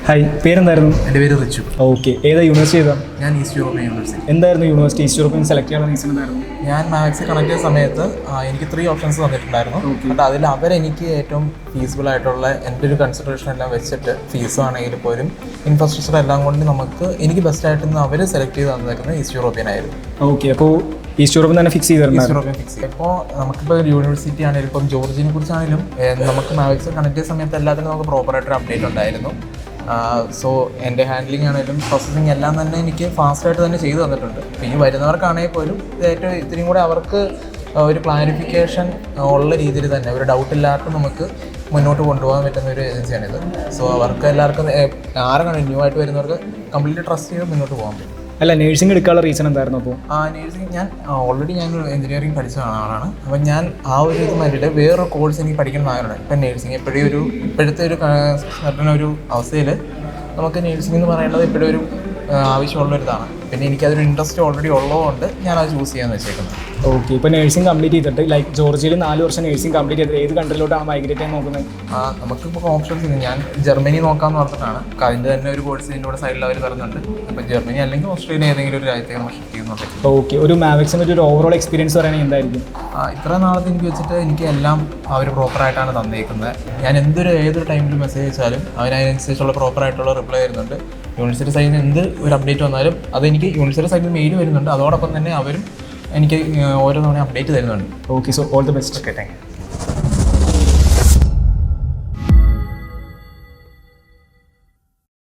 Hi, പേരെന്തായിരുന്നു? എൻ്റെ പേര് റിച്ചു. ഓക്കെ, ഏതാ യൂണിവേഴ്സിറ്റി ഏതാ? ഞാൻ ഈസ്റ്റ് യൂറോപ്യൻ യൂണിവേഴ്സിറ്റി. എന്തായിരുന്നു യൂണിവേഴ്സിറ്റി ഈസ്റ്റ് യൂറോപ്യൻ സെലക്ട് ചെയ്യാനുള്ള റീസൺ എന്തായിരുന്നു? ഞാൻ മാത്സ് കണക്ട് ചെയ്ത സമയത്ത് എനിക്ക് 3 ഓപ്ഷൻസ് തന്നിട്ടുണ്ടായിരുന്നു. ബട്ട് അതിൽ അവരെനിക്ക് ഏറ്റവും ഫീസിബിൾ ആയിട്ടുള്ള എൻ്റെ ഒരു കൺസിഡറേഷൻ എല്ലാം വെച്ചിട്ട് ഫീസ് ആണെങ്കിൽ പോലും ഇൻഫ്രാസ്ട്രക്ചർ എല്ലാം കൊണ്ട് എനിക്ക് ബെസ്റ്റ് ആയിട്ട് അവർ സെലക്ട് ചെയ്ത് തന്നേക്കുന്നത് ഈസ്റ്റ് യൂറോപ്യൻ ആയിരുന്നു. ഓക്കെ, അപ്പോൾ ഈസ്റ്റ് യൂറോപ്യൻ തന്നെ ഫിക്സ് ചെയ്തിട്ടുണ്ട്. ഈസ്റ്റ് യൂറോപ്യൻ ഫിക്സ് ചെയ്യും. ഇപ്പോൾ നമുക്കിപ്പോൾ യൂണിവേഴ്സിറ്റി ആണെങ്കിലും ഇപ്പം ജോർജിനെ കുറിച്ചാണെങ്കിലും നമുക്ക് മാത്സ് കണക്ട് ചെയ്ത സമയത്ത് എല്ലാത്തിനും നമുക്ക് പ്രോപ്പറായിട്ടൊരു അപ്ഡേറ്റ് ഉണ്ടായിരുന്നു. സോ എൻ്റെ ഹാൻഡ്ലിംഗ് ആണെങ്കിലും പ്രോസസ്സിങ് എല്ലാം തന്നെ എനിക്ക് ഫാസ്റ്റായിട്ട് തന്നെ ചെയ്തു തന്നിട്ടുണ്ട്. ഇനി വരുന്നവർക്കാണെങ്കിൽ പോലും ഏറ്റവും ഇത്തിരിയും കൂടെ അവർക്ക് ഒരു ക്ലാരിഫിക്കേഷൻ ഉള്ള രീതിയിൽ തന്നെ ഒരു ഡൗട്ടില്ലാത്ത നമുക്ക് മുന്നോട്ട് കൊണ്ടുപോകാൻ പറ്റുന്ന ഒരു ഏജൻസിയാണിത്. സോ അവർക്ക് എല്ലാവർക്കും ആരാണ് ന്യൂ ആയിട്ട് വരുന്നവർക്ക് കംപ്ലീറ്റ് ട്രസ്റ്റ് ചെയ്ത് മുന്നോട്ട് പോകാൻ പറ്റും. അല്ല, നേഴ്സിംഗ് എടുക്കാനുള്ള റീസൺ എന്തായിരുന്നു? അപ്പോൾ നേഴ്സിംഗ് ഞാൻ ഓൾറെഡി ഞാനൊരു എഞ്ചിനീയറിംഗ് പഠിച്ച ആളാണ്. അപ്പം ഞാൻ ആ ഒരു ഇത് മാറ്റിയിട്ട് വേറൊരു കോഴ്സ് എനിക്ക് പഠിക്കണം ആഗ്രഹമുണ്ട്. ഇപ്പം നേഴ്സിംഗ് ഇപ്പോഴത്തെ ഒരു അവസ്ഥയിൽ നമുക്ക് നേഴ്സിംഗ് എന്ന് പറയുന്നത് ഇപ്പോഴും ഒരു ആവശ്യമുള്ളൊരിതാണ്. പിന്നെ എനിക്കതൊരു ഇൻട്രസ്റ്റ് ഓൾറെഡി ഉള്ളതുകൊണ്ട് ഞാനത് ചൂസ് ചെയ്യാമെന്ന് വെച്ചേക്കുന്നത്. ഓക്കെ, ഇപ്പോൾ നേഴ്സിംഗ് കംപ്ലീറ്റ് ചെയ്തിട്ട് ലൈക്ക് ജോർജിയയിൽ 4 വർഷം നേഴ്സിംഗ് കംപ്ലീറ്റ് ചെയ്തിട്ട് ഏത് കൺട്രിയിലോട്ടാണ് മൈഗ്രേറ്റ് ചെയ്യാൻ നോക്കുന്നത്? നമുക്കിപ്പോൾ ഓപ്ഷൻസ് ഉണ്ട്. ഞാൻ ജർമ്മനി നോക്കാമെന്ന് പറഞ്ഞിട്ടാണ്. അതിൻ്റെ തന്നെ ഒരു കോഴ്സ് ഇതിൻ്റെ കൂടെ സൈഡിൽ അവർ തരുന്നുണ്ട്. അപ്പോൾ ജർമ്മനി അല്ലെങ്കിൽ ഓസ്ട്രേലിയ ഏതെങ്കിലും ഒരു രാജ്യത്തേക്ക് നമ്മൾ ഷിഫ്റ്റ് ചെയ്യുന്നുണ്ട്. ഓക്കെ, ഒരു മാത്സിൻ്റെ ഒരു ഓവറോൾ എക്സ്പീരിയൻസ് പറയുകയാണെങ്കിൽ എന്തായിരിക്കും? ഇത്ര നാളത്തെ എനിക്ക് വെച്ചിട്ട് എനിക്ക് എല്ലാം അവർ പ്രോപ്പറായിട്ടാണ് തന്നേക്കുന്നത്. ഞാൻ ഏതൊരു ടൈമിൽ മെസ്സേജ് അയച്ചാലും അതിനനുസരിച്ചുള്ള പ്രോപ്പറായിട്ടുള്ള റിപ്ലൈ വരുന്നുണ്ട്. യൂണിവേഴ്സിറ്റി സൈഡിൽ നിന്ന് എന്ത് ഒരു അപ്ഡേറ്റ് വന്നാലും അതെനിക്ക് യൂണിവേഴ്സിറ്റി സൈഡിൽ നിന്ന് മെയിൽ വരുന്നുണ്ട്. അതോടൊപ്പം തന്നെ അവരും എനിക്ക് ഓരോ തവണ അപ്ഡേറ്റ് തരുന്നുണ്ട്. Okay, so all the best. Okay, thank you.